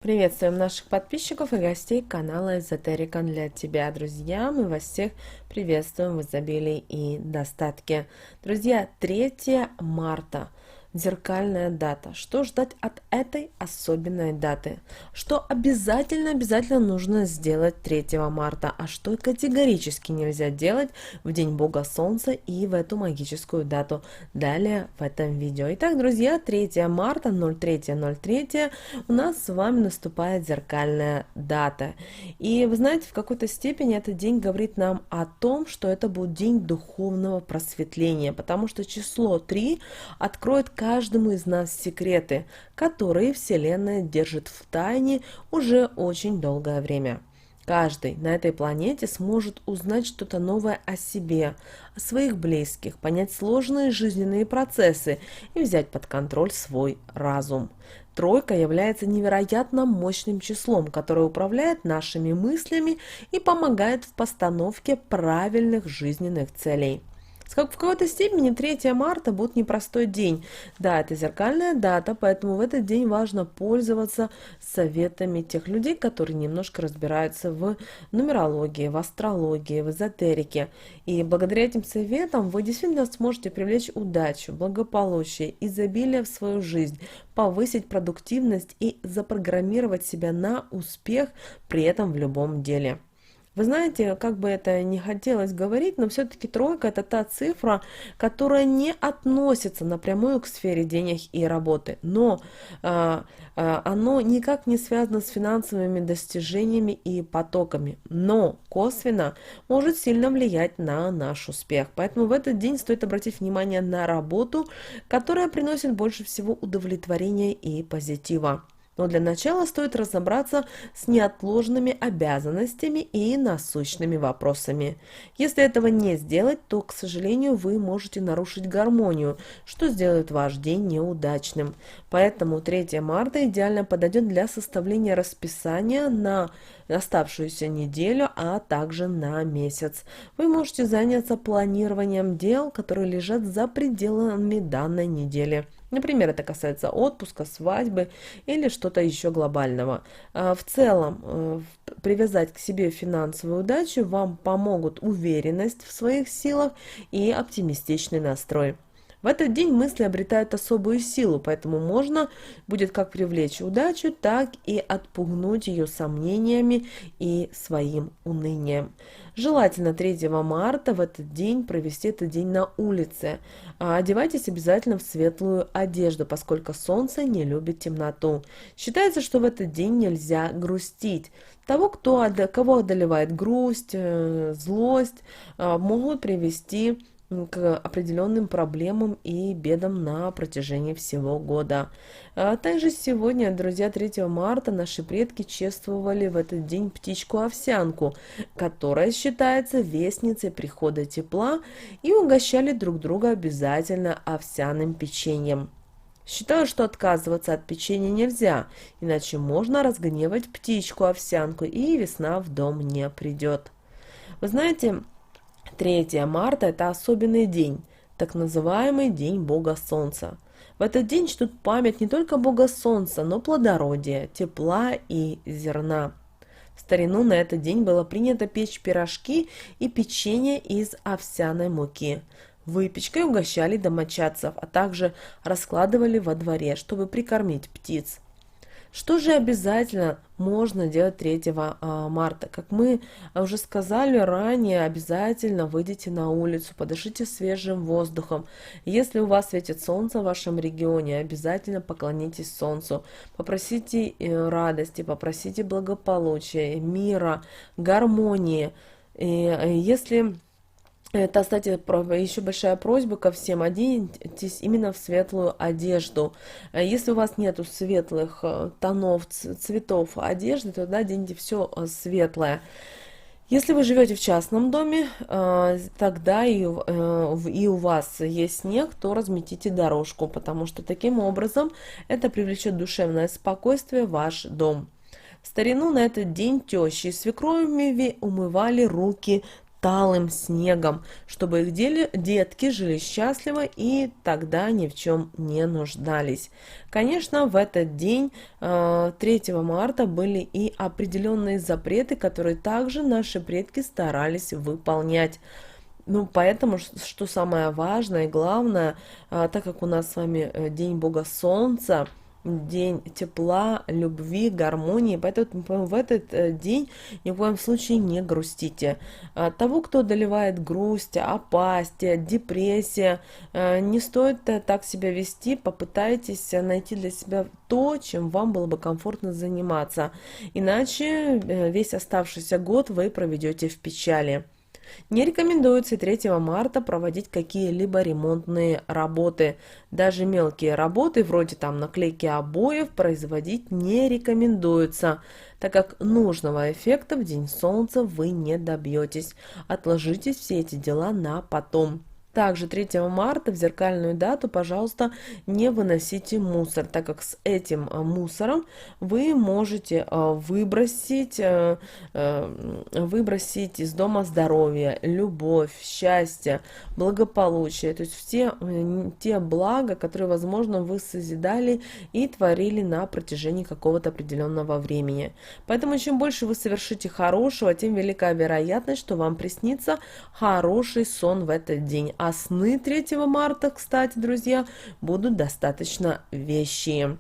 Приветствуем наших подписчиков и гостей канала Эзотерика для тебя, друзья. Мы вас всех приветствуем в изобилии и достатке. Друзья, 3 марта. Зеркальная дата. Что ждать от этой особенной даты? Что обязательно нужно сделать 3 марта, а что категорически нельзя делать в День Бога Солнца и в эту магическую дату? Далее в этом видео. Итак, друзья, 3 марта, 03.03, у нас с вами наступает зеркальная дата. И вы знаете, в какой-то степени этот день говорит нам о том, что это будет день духовного просветления, потому что число 3 откроет каждому из нас секреты, которые Вселенная держит в тайне уже очень долгое время. Каждый на этой планете сможет узнать что-то новое о себе, о своих близких, понять сложные жизненные процессы и взять под контроль свой разум. Тройка является невероятно мощным числом, которое управляет нашими мыслями и помогает в постановке правильных жизненных целей. В какой-то степени 3 марта будет непростой день. Да, это зеркальная дата, поэтому в этот день важно пользоваться советами тех людей, которые немножко разбираются в нумерологии, в астрологии, в эзотерике. И благодаря этим советам вы действительно сможете привлечь удачу, благополучие, изобилие в свою жизнь, повысить продуктивность и запрограммировать себя на успех при этом в любом деле. Вы знаете, как бы это не хотелось говорить, но все-таки тройка – это та цифра, которая не относится напрямую к сфере денег и работы, но оно никак не связано с финансовыми достижениями и потоками, но косвенно может сильно влиять на наш успех. Поэтому в этот день стоит обратить внимание на работу, которая приносит больше всего удовлетворения и позитива. Но для начала стоит разобраться с неотложными обязанностями и насущными вопросами. Если этого не сделать, то, к сожалению, вы можете нарушить гармонию, что сделает ваш день неудачным. Поэтому 3 марта идеально подойдет для составления расписания на оставшуюся неделю, а также на месяц. Вы можете заняться планированием дел, которые лежат за пределами данной недели. Например, это касается отпуска, свадьбы или что-то еще глобального. В целом, привязать к себе финансовую удачу вам помогут уверенность в своих силах и оптимистичный настрой. В этот день мысли обретают особую силу, поэтому можно будет как привлечь удачу, так и отпугнуть ее сомнениями и своим унынием. Желательно 3 марта в этот день провести этот день на улице. Одевайтесь обязательно в светлую одежду, поскольку солнце не любит темноту. Считается, что в этот день нельзя грустить. Кого одолевает грусть, злость, могут привести к определенным проблемам и бедам на протяжении всего года. Также сегодня, друзья, 3 марта наши предки чествовали в этот день птичку-овсянку, которая считается вестницей прихода тепла, и угощали друг друга обязательно овсяным печеньем. Считаю, что отказываться от печенья нельзя, иначе можно разгневать птичку-овсянку, и весна в дом не придет. Вы знаете, 3 марта – это особенный день, так называемый День Бога Солнца. В этот день чтут память не только Бога Солнца, но плодородия, тепла и зерна. В старину на этот день было принято печь пирожки и печенье из овсяной муки. Выпечкой угощали домочадцев, а также раскладывали во дворе, чтобы прикормить птиц. Что же обязательно можно делать 3 марта? Как мы уже сказали ранее, обязательно выйдите на улицу, подышите свежим воздухом. Если у вас светит солнце в вашем регионе, обязательно поклонитесь солнцу. Попросите радости, попросите благополучия, мира, гармонии. И если... Это, кстати, еще большая просьба ко всем: оденьтесь именно в светлую одежду. Если у вас нету светлых тонов, цветов одежды, то тогда оденьте все светлое. Если вы живете в частном доме, тогда и у вас есть снег, то разметите дорожку, потому что таким образом это привлечет душевное спокойствие в ваш дом. В старину на этот день тещи и свекровями умывали руки талым снегом, чтобы их детки жили счастливо и тогда ни в чем не нуждались. Конечно, в этот день, 3 марта, были и определенные запреты, которые также наши предки старались выполнять. Ну, поэтому, что самое важное и главное, так как у нас с вами День Бога Солнца, день тепла, любви, гармонии, поэтому в этот день ни в коем случае не грустите. Того, кто одолевает грусть, апатия, депрессия, не стоит так себя вести, попытайтесь найти для себя то, чем вам было бы комфортно заниматься, иначе весь оставшийся год вы проведете в печали. Не рекомендуется 3 марта проводить какие-либо ремонтные работы. Даже мелкие работы, вроде там наклейки обоев, производить не рекомендуется, так как нужного эффекта в День Солнца вы не добьетесь. Отложите все эти дела на потом. Также 3 марта в зеркальную дату, пожалуйста, не выносите мусор, так как с этим мусором вы можете выбросить из дома здоровье, любовь, счастье, благополучие, то есть все те блага, которые, возможно, вы созидали и творили на протяжении какого-то определенного времени. Поэтому чем больше вы совершите хорошего, тем велика вероятность, что вам приснится хороший сон в этот день. А сны 3 марта, кстати, друзья, будут достаточно вещие.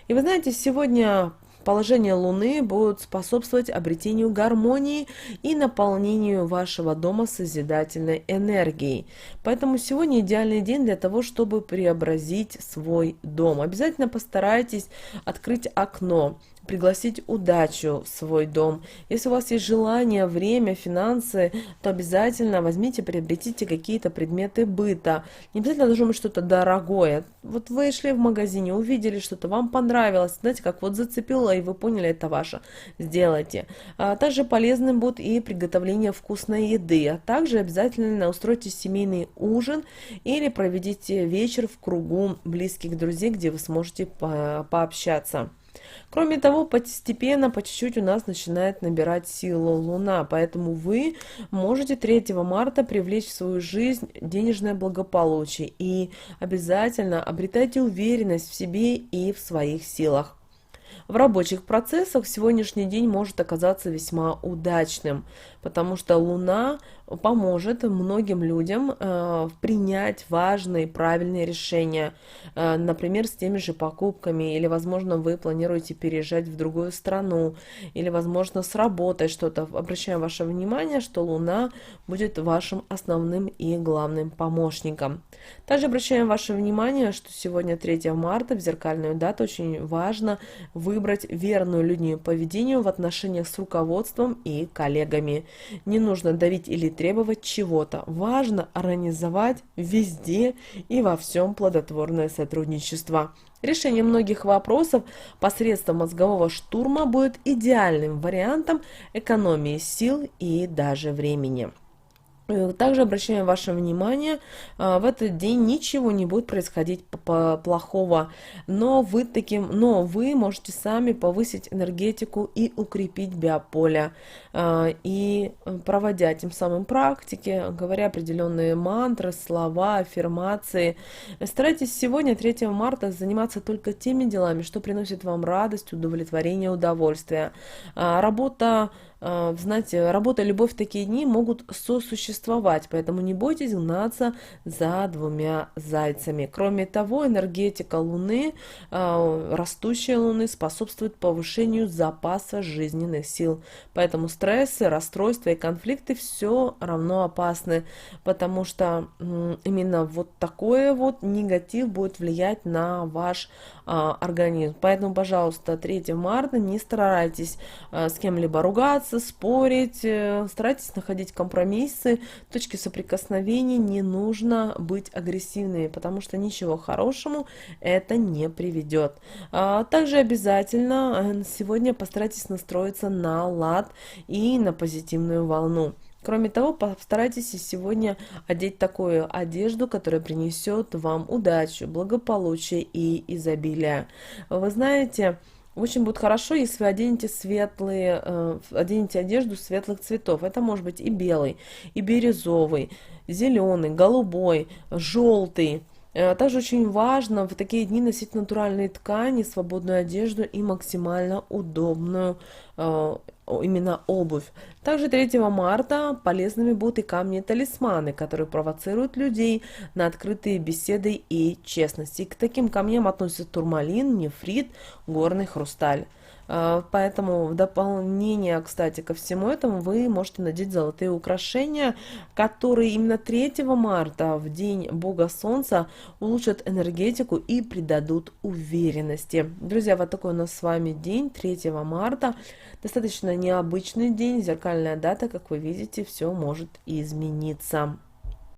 И вы знаете, сегодня положение Луны будет способствовать обретению гармонии и наполнению вашего дома созидательной энергией. Поэтому сегодня идеальный день для того, чтобы преобразить свой дом. Обязательно постарайтесь открыть окно, пригласить удачу в свой дом. Если у вас есть желание, время, финансы, то обязательно возьмите, приобретите какие-то предметы быта. Не обязательно должно быть что-то дорогое. Вот вы шли в магазине, увидели что-то, вам понравилось, знаете, как вот зацепило, и вы поняли, это ваше. Сделайте. Также полезным будет и приготовление вкусной еды. А также обязательно устройте семейный ужин или проведите вечер в кругу близких друзей, где вы сможете пообщаться. Кроме того, постепенно, по чуть-чуть у нас начинает набирать силу Луна, поэтому вы можете 3 марта привлечь в свою жизнь денежное благополучие и обязательно обретайте уверенность в себе и в своих силах. В рабочих процессах сегодняшний день может оказаться весьма удачным, потому что Луна поможет многим людям принять важные правильные решения, например, с теми же покупками, или, возможно, вы планируете переезжать в другую страну, или, возможно, с работой что-то. Обращаю ваше внимание, что Луна будет вашим основным и главным помощником. Также обращаем ваше внимание, что сегодня 3 марта, в зеркальную дату, очень важно выбрать верную линию поведения в отношениях с руководством и коллегами. Не нужно давить или требовать чего-то. Важно организовать везде и во всем плодотворное сотрудничество. Решение многих вопросов посредством мозгового штурма будет идеальным вариантом экономии сил и даже времени. Также обращаем ваше внимание, в этот день ничего не будет происходить плохого, но вы можете сами повысить энергетику и укрепить биополе, и проводя тем самым практики, говоря определенные мантры, слова, аффирмации. Старайтесь сегодня, 3 марта, заниматься только теми делами, что приносит вам радость, удовлетворение, удовольствие. Знаете, работа и любовь в такие дни могут сосуществовать, поэтому не бойтесь гнаться за двумя зайцами. Кроме того, энергетика Луны, растущая Луны, способствует повышению запаса жизненных сил. Поэтому стрессы, расстройства и конфликты все равно опасны, потому что именно вот такой вот негатив будет влиять на ваш организм. Поэтому, пожалуйста, 3 марта не старайтесь с кем-либо ругаться, спорить, старайтесь находить компромиссы, точки соприкосновения, не нужно быть агрессивными, потому что ничего хорошему это не приведет. Также обязательно сегодня постарайтесь настроиться на лад и на позитивную волну. Кроме того, постарайтесь сегодня одеть такую одежду, которая принесет вам удачу, благополучие и изобилие. Вы знаете, Очень будет хорошо, если вы оденете одежду светлых цветов. Это может быть и белый, и бирюзовый, зеленый, голубой, желтый. Также очень важно в такие дни носить натуральные ткани, свободную одежду и максимально удобную именно обувь. Также 3 марта полезными будут и камни-талисманы, которые провоцируют людей на открытые беседы и честность. И к таким камням относятся турмалин, нефрит, горный хрусталь. Поэтому в дополнение, кстати, ко всему этому вы можете надеть золотые украшения, которые именно 3 марта, в день Бога Солнца, улучшат энергетику и придадут уверенности. Друзья, вот такой у нас с вами день, 3 марта. Достаточно необычный день, зеркальная дата, как вы видите, все может измениться.